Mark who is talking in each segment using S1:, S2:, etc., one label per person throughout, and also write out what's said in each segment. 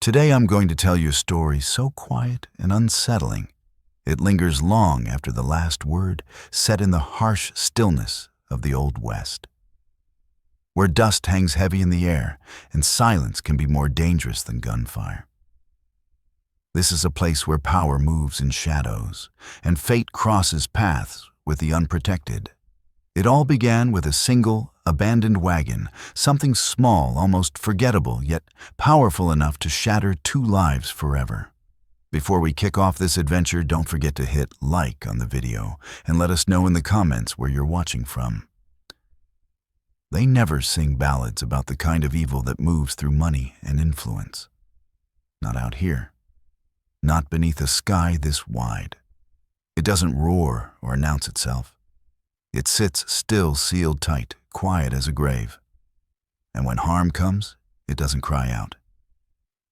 S1: Today I'm going to tell you a story so quiet and unsettling, it lingers long after the last word, set in the harsh stillness of the Old West, where dust hangs heavy in the air and silence can be more dangerous than gunfire. This is a place where power moves in shadows and fate crosses paths with the unprotected. It all began with a single, abandoned wagon, something small, almost forgettable, yet powerful enough to shatter two lives forever. Before we kick off this adventure, don't forget to hit like on the video and let us know in the comments where you're watching from. They never sing ballads about the kind of evil that moves through money and influence. Not out here. Not beneath a sky this wide. It doesn't roar or announce itself. It sits still, sealed tight, quiet as a grave. And when harm comes, it doesn't cry out.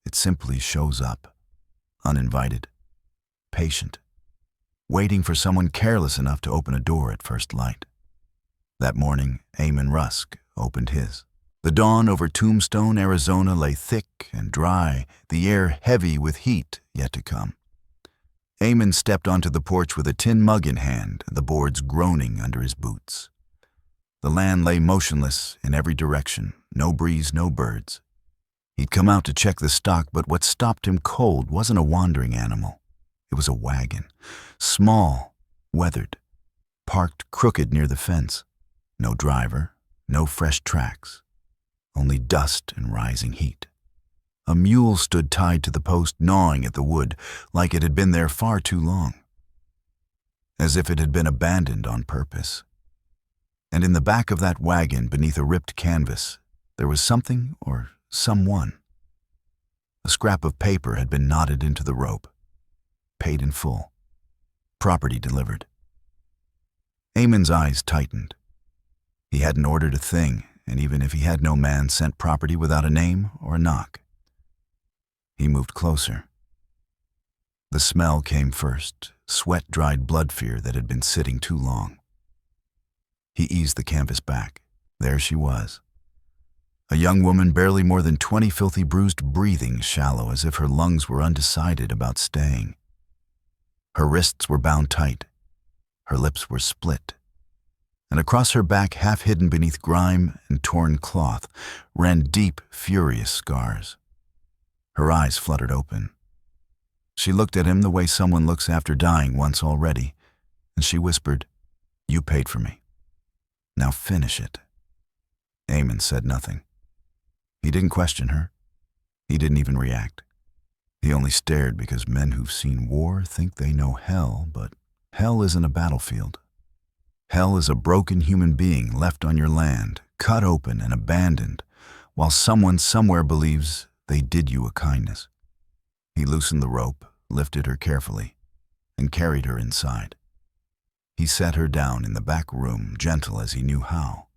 S1: It simply shows up, uninvited, patient, waiting for someone careless enough to open a door at first light. That morning, Eamon Rusk opened his. The dawn over Tombstone, Arizona lay thick and dry, the air heavy with heat yet to come. Eamon stepped onto the porch with a tin mug in hand, the boards groaning under his boots. The land lay motionless in every direction, no breeze, no birds. He'd come out to check the stock, but what stopped him cold wasn't a wandering animal. It was a wagon, small, weathered, parked crooked near the fence. No driver, no fresh tracks, only dust and rising heat. A mule stood tied to the post, gnawing at the wood, like it had been there far too long, as if it had been abandoned on purpose. And in the back of that wagon, beneath a ripped canvas, there was something or someone. A scrap of paper had been knotted into the rope. Paid in full. Property delivered. Eamon's eyes tightened. He hadn't ordered a thing, and even if he had, no man sent property without a name or a knock. He moved closer. The smell came first, sweat-dried blood fear that had been sitting too long. He eased the canvas back. There she was. A young woman, barely more than 20, filthy, bruised, breathing shallow, as if her lungs were undecided about staying. Her wrists were bound tight. Her lips were split. And across her back, half hidden beneath grime and torn cloth, ran deep, furious scars. Her eyes fluttered open. She looked at him the way someone looks after dying once already, and she whispered, "You paid for me. Now finish it." Eamon said nothing. He didn't question her. He didn't even react. He only stared because men who've seen war think they know hell, but hell isn't a battlefield. Hell is a broken human being left on your land, cut open and abandoned, while someone somewhere believes they did you a kindness. He loosened the rope, lifted her carefully, and carried her inside. He sat her down in the back room, gentle as he knew how.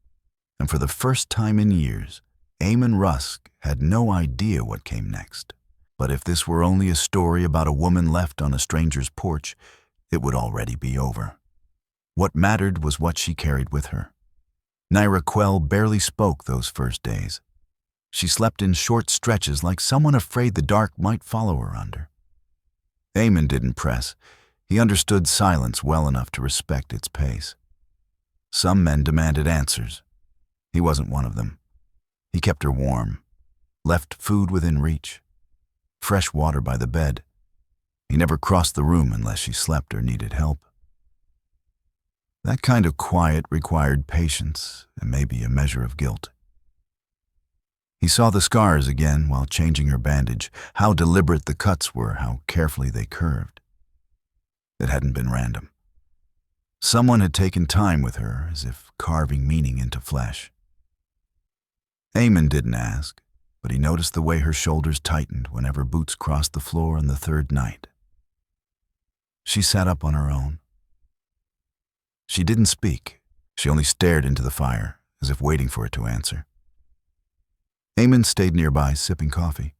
S1: And for the first time in years, Eamon Rusk had no idea what came next. But if this were only a story about a woman left on a stranger's porch, it would already be over. What mattered was what she carried with her. Naira Quell barely spoke those first days. She slept in short stretches like someone afraid the dark might follow her under. Eamon didn't press. He understood silence well enough to respect its pace. Some men demanded answers. He wasn't one of them. He kept her warm, left food within reach, fresh water by the bed. He never crossed the room unless she slept or needed help. That kind of quiet required patience and maybe a measure of guilt. He saw the scars again while changing her bandage, how deliberate the cuts were, how carefully they curved. It hadn't been random. Someone had taken time with her, as if carving meaning into flesh. Eamon didn't ask, but he noticed the way her shoulders tightened whenever boots crossed the floor on the third night. She sat up on her own. She didn't speak. She only stared into the fire, as if waiting for it to answer. Eamon stayed nearby, sipping coffee.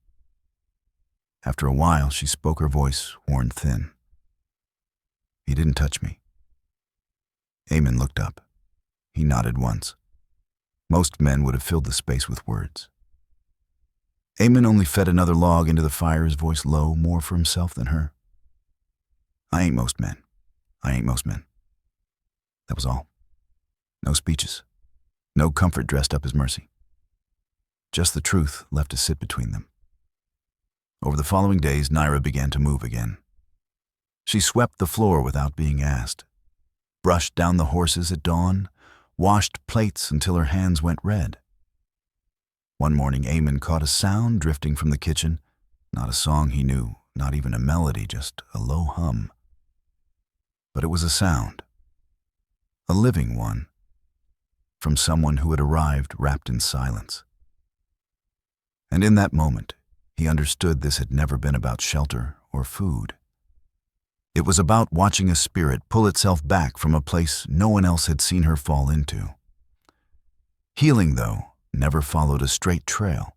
S1: After a while, she spoke, her voice worn thin. "He didn't touch me." Eamon looked up. He nodded once. Most men would have filled the space with words. Eamon only fed another log into the fire, his voice low, more for himself than her. I ain't most men. I ain't most men. That was all. No speeches. No comfort dressed up as mercy. Just the truth left to sit between them. Over the following days, Naira began to move again. She swept the floor without being asked, brushed down the horses at dawn, washed plates until her hands went red. One morning, Eamon caught a sound drifting from the kitchen, not a song he knew, not even a melody, just a low hum. But it was a sound, a living one, from someone who had arrived wrapped in silence. And in that moment, he understood this had never been about shelter or food. It was about watching a spirit pull itself back from a place no one else had seen her fall into. Healing, though, never followed a straight trail.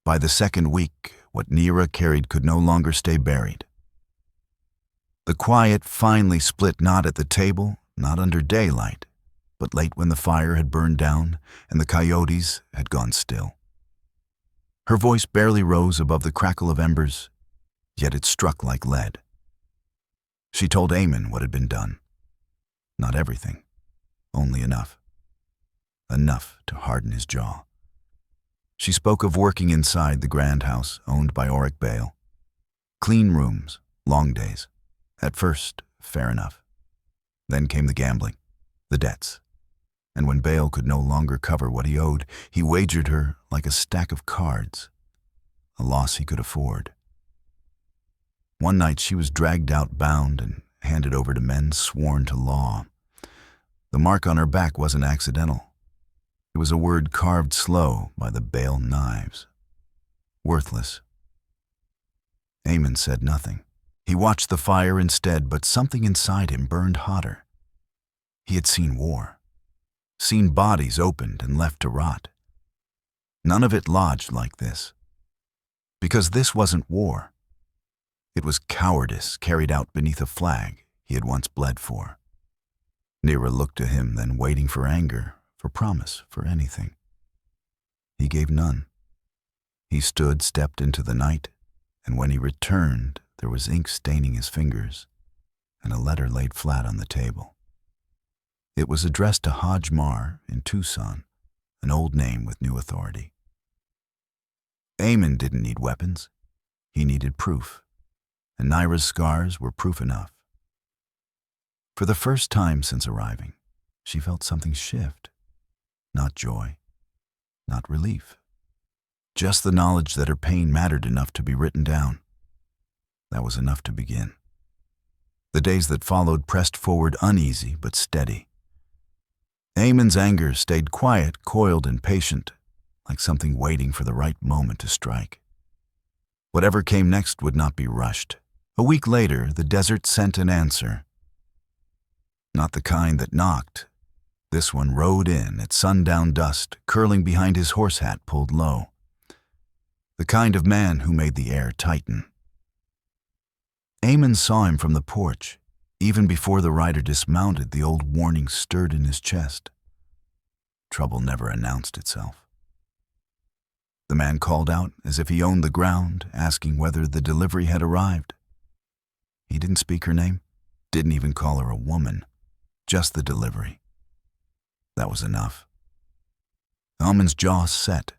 S1: By the second week, what Naira carried could no longer stay buried. The quiet finally split, not at the table, not under daylight, but late when the fire had burned down and the coyotes had gone still. Her voice barely rose above the crackle of embers, yet it struck like lead. She told Eamon what had been done. Not everything, only enough. Enough to harden his jaw. She spoke of working inside the grand house owned by Oric Bale. Clean rooms, long days. At first, fair enough. Then came the gambling, the debts. And when Bale could no longer cover what he owed, he wagered her like a stack of cards, a loss he could afford. One night she was dragged out bound and handed over to men sworn to law. The mark on her back wasn't accidental. It was a word carved slow by the Bale knives. Worthless. Eamon said nothing. He watched the fire instead, but something inside him burned hotter. He had seen war. Seen bodies opened and left to rot. None of it lodged like this. Because this wasn't war. It was cowardice carried out beneath a flag he had once bled for. Naira looked to him, then waiting for anger, for promise, for anything. He gave none. He stood, stepped into the night, and when he returned, there was ink staining his fingers, and a letter laid flat on the table. It was addressed to Hodge Marr in Tucson, an old name with new authority. Eamon didn't need weapons. He needed proof, and Naira's scars were proof enough. For the first time since arriving, she felt something shift. Not joy, not relief. Just the knowledge that her pain mattered enough to be written down. That was enough to begin. The days that followed pressed forward uneasy but steady. Eamon's anger stayed quiet, coiled and patient, like something waiting for the right moment to strike. Whatever came next would not be rushed. A week later, the desert sent an answer. Not the kind that knocked. This one rode in at sundown dust, curling behind his horse hat pulled low. The kind of man who made the air tighten. Eamon saw him from the porch. Even before the rider dismounted, the old warning stirred in his chest. Trouble never announced itself. The man called out as if he owned the ground, asking whether the delivery had arrived. He didn't speak her name, didn't even call her a woman, just the delivery. That was enough. Eamon's jaw set.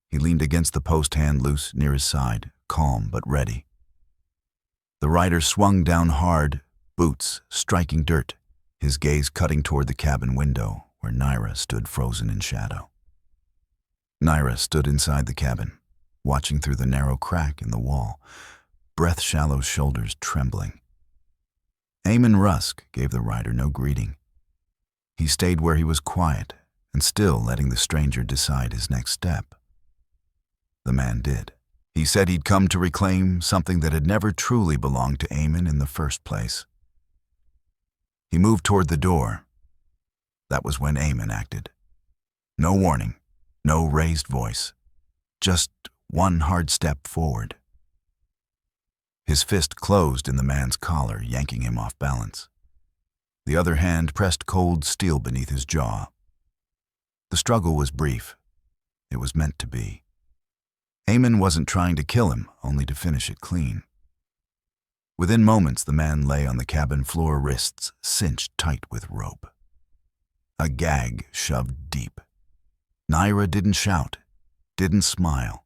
S1: He leaned against the post, hand loose near his side, calm but ready. The rider swung down hard, boots striking dirt, his gaze cutting toward the cabin window where Naira stood frozen in shadow. Naira stood inside the cabin, watching through the narrow crack in the wall, breath-shallow shoulders trembling. Eamon Rusk gave the rider no greeting. He stayed where he was quiet and still letting the stranger decide his next step. The man did. He said he'd come to reclaim something that had never truly belonged to Eamon in the first place. He moved toward the door. That was when Eamon acted. No warning, no raised voice, just one hard step forward. His fist closed in the man's collar, yanking him off balance. The other hand pressed cold steel beneath his jaw. The struggle was brief. It was meant to be. Eamon wasn't trying to kill him, only to finish it clean. Within moments, the man lay on the cabin floor, wrists cinched tight with rope. A gag shoved deep. Naira didn't shout, didn't smile.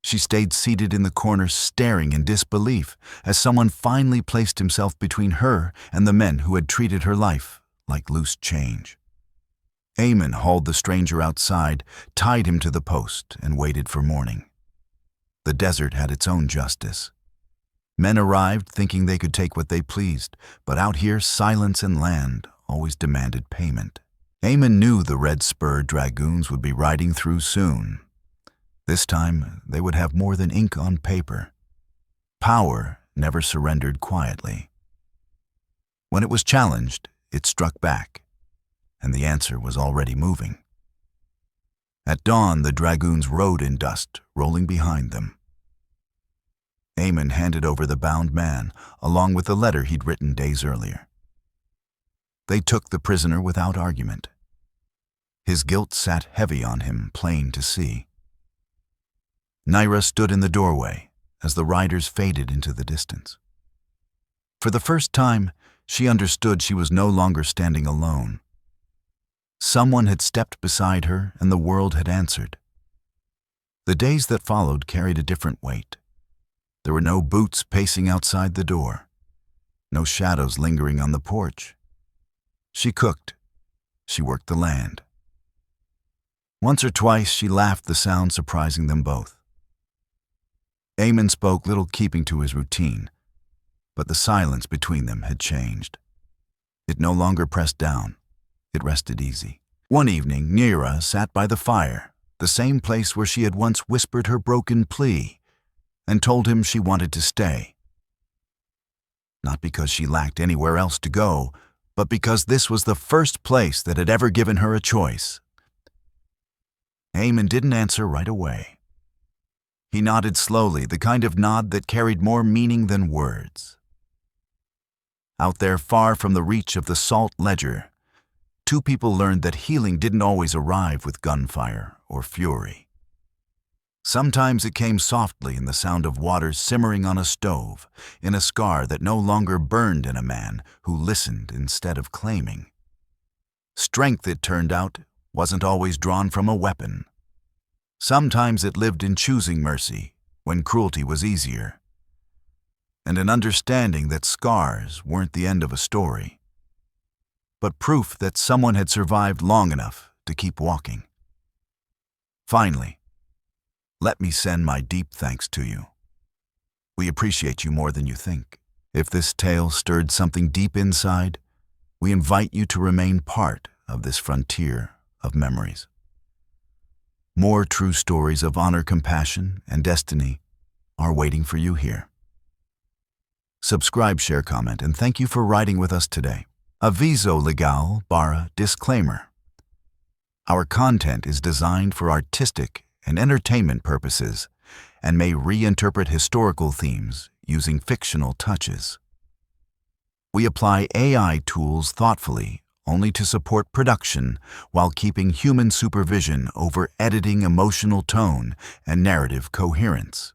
S1: She stayed seated in the corner, staring in disbelief as someone finally placed himself between her and the men who had treated her life like loose change. Eamon hauled the stranger outside, tied him to the post, and waited for morning. The desert had its own justice. Men arrived thinking they could take what they pleased, but out here silence and land always demanded payment. Eamon knew the red-spurred dragoons would be riding through soon. This time, they would have more than ink on paper. Power never surrendered quietly. When it was challenged, it struck back, and the answer was already moving. At dawn, the dragoons rode in dust, rolling behind them. Eamon handed over the bound man, along with the letter he'd written days earlier. They took the prisoner without argument. His guilt sat heavy on him, plain to see. Naira stood in the doorway as the riders faded into the distance. For the first time, she understood she was no longer standing alone. Someone had stepped beside her, and the world had answered. The days that followed carried a different weight. There were no boots pacing outside the door, no shadows lingering on the porch. She cooked. She worked the land. Once or twice she laughed, the sound surprising them both. Eamon spoke little, keeping to his routine, but the silence between them had changed. It no longer pressed down. It rested easy. One evening, Naira sat by the fire, the same place where she had once whispered her broken plea, and told him she wanted to stay. Not because she lacked anywhere else to go, but because this was the first place that had ever given her a choice. Eamon didn't answer right away. He nodded slowly, the kind of nod that carried more meaning than words. Out there, far from the reach of the salt ledger, two people learned that healing didn't always arrive with gunfire or fury. Sometimes it came softly in the sound of water simmering on a stove, in a scar that no longer burned in a man who listened instead of claiming. Strength, it turned out, wasn't always drawn from a weapon. Sometimes it lived in choosing mercy when cruelty was easier, and an understanding that scars weren't the end of a story, but proof that someone had survived long enough to keep walking. Finally, let me send my deep thanks to you. We appreciate you more than you think. If this tale stirred something deep inside, we invite you to remain part of this frontier of memories. More true stories of honor, compassion, and destiny are waiting for you here. Subscribe, share, comment, and thank you for riding with us today. Aviso legal barra disclaimer. Our content is designed for artistic and entertainment purposes and may reinterpret historical themes using fictional touches. We apply AI tools thoughtfully only to support production while keeping human supervision over editing, emotional tone, and narrative coherence.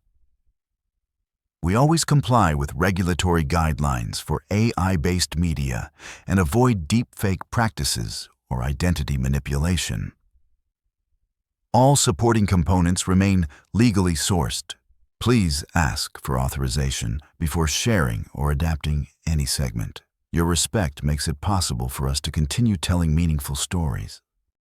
S1: We always comply with regulatory guidelines for AI-based media and avoid deepfake practices or identity manipulation. All supporting components remain legally sourced. Please ask for authorization before sharing or adapting any segment. Your respect makes it possible for us to continue telling meaningful stories.